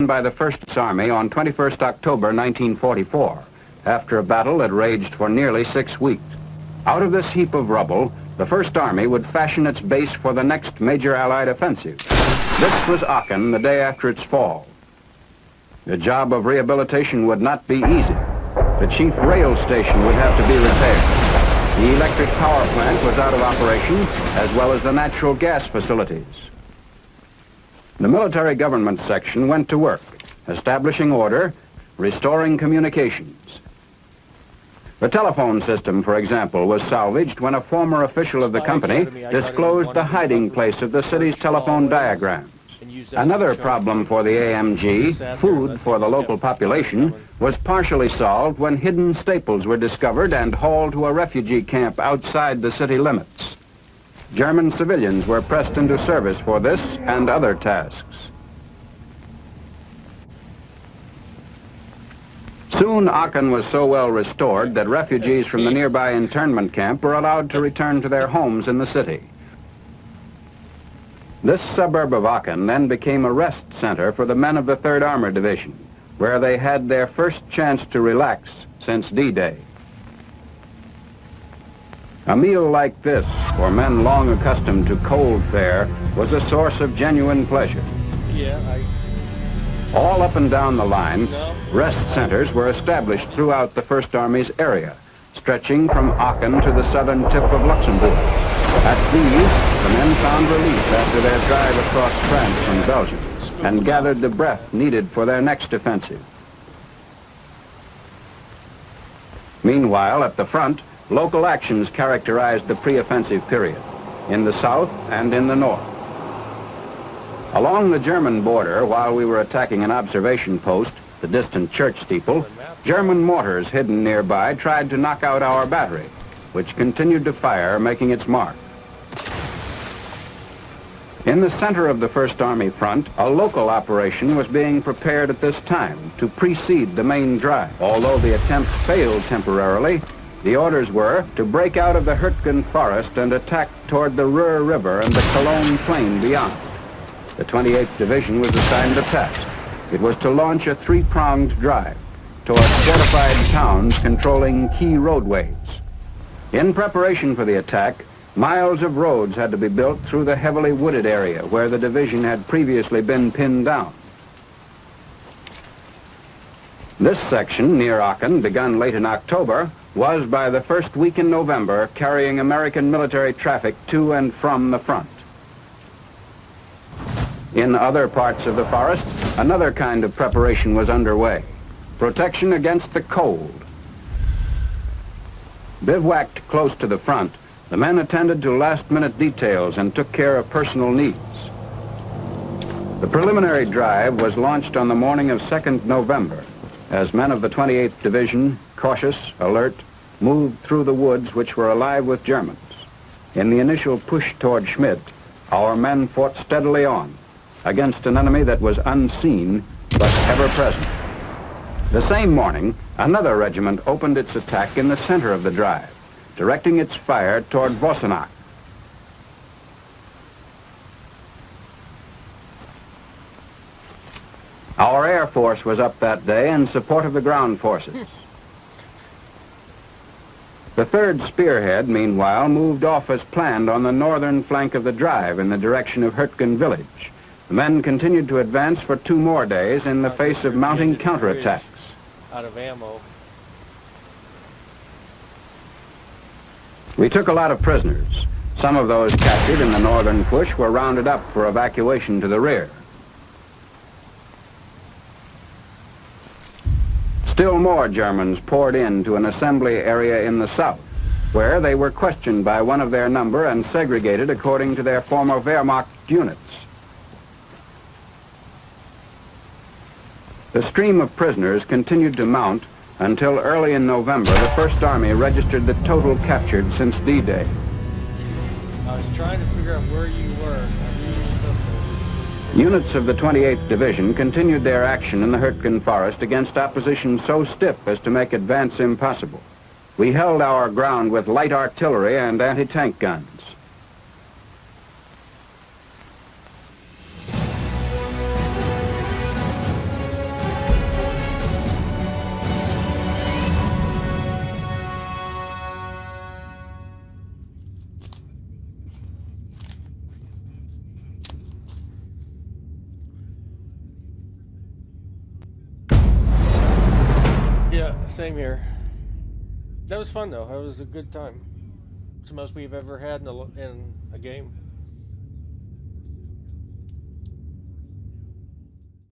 by the First Army on 21st October 1944, after a battle that raged for nearly 6 weeks. Out of this heap of rubble, the First Army would fashion its base for the next major Allied offensive. This was Aachen the day after its fall. The job of rehabilitation would not be easy. The chief rail station would have to be repaired. The electric power plant was out of operation, as well as the natural gas facilities. The military government section went to work, establishing order, restoring communications. The telephone system, for example, was salvaged when a former official of the company disclosed the hiding place of the city's telephone diagrams. Another problem for the AMG, food for the local population, was partially solved when hidden staples were discovered and hauled to a refugee camp outside the city limits. German civilians were pressed into service for this and other tasks. Soon Aachen was so well restored that refugees from the nearby internment camp were allowed to return to their homes in the city. This suburb of Aachen then became a rest center for the men of the 3rd Armored Division, where they had their first chance to relax since D-Day. A meal like this, for men long accustomed to cold fare, was a source of genuine pleasure. All up and down the line, rest centers were established throughout the First Army's area, stretching from Aachen to the southern tip of Luxembourg. At these, the men found relief after their drive across France from Belgium, and gathered the breath needed for their next offensive. Meanwhile, at the front, local actions characterized the pre-offensive period, in the south and in the north. Along the German border, while we were attacking an observation post, the distant church steeple, German mortars hidden nearby tried to knock out our battery, which continued to fire, making its mark. In the center of the First Army front, a local operation was being prepared at this time to precede the main drive. Although the attempt failed temporarily, the orders were to break out of the Hürtgen forest and attack toward the Ruhr River and the Cologne plain beyond. The 28th Division was assigned a task. It was to launch a 3-pronged drive toward fortified towns controlling key roadways. In preparation for the attack, miles of roads had to be built through the heavily wooded area where the division had previously been pinned down. This section near Aachen, begun late in October, was by the first week in November carrying American military traffic to and from the front. In other parts of the forest, another kind of preparation was underway: protection against the cold. Bivouacked close to the front, the men attended to last-minute details and took care of personal needs. The preliminary drive was launched on the morning of 2nd November, as men of the 28th Division, cautious, alert, moved through the woods which were alive with Germans. In the initial push toward Schmidt, our men fought steadily on, against an enemy that was unseen but ever present. The same morning, another regiment opened its attack in the center of the drive, directing its fire toward Vossenach. Our Air Force was up that day in support of the ground forces. The 3rd Spearhead, meanwhile, moved off as planned on the northern flank of the drive in the direction of Hürtgen village. The men continued to advance for 2 more days in the face of mounting counterattacks. Out of ammo. We took a lot of prisoners. Some of those captured in the northern push were rounded up for evacuation to the rear. Still more Germans poured into an assembly area in the south, where they were questioned by one of their number and segregated according to their former Wehrmacht units. The stream of prisoners continued to mount until early in November the First Army registered the total captured since D-Day. I was trying to figure out where you were. Units of the 28th Division continued their action in the Hürtgen forest against opposition so stiff as to make advance impossible. We held our ground with light artillery and anti-tank guns. Yeah, same here. That was fun though. That was a good time. It's the most we've ever had in a game.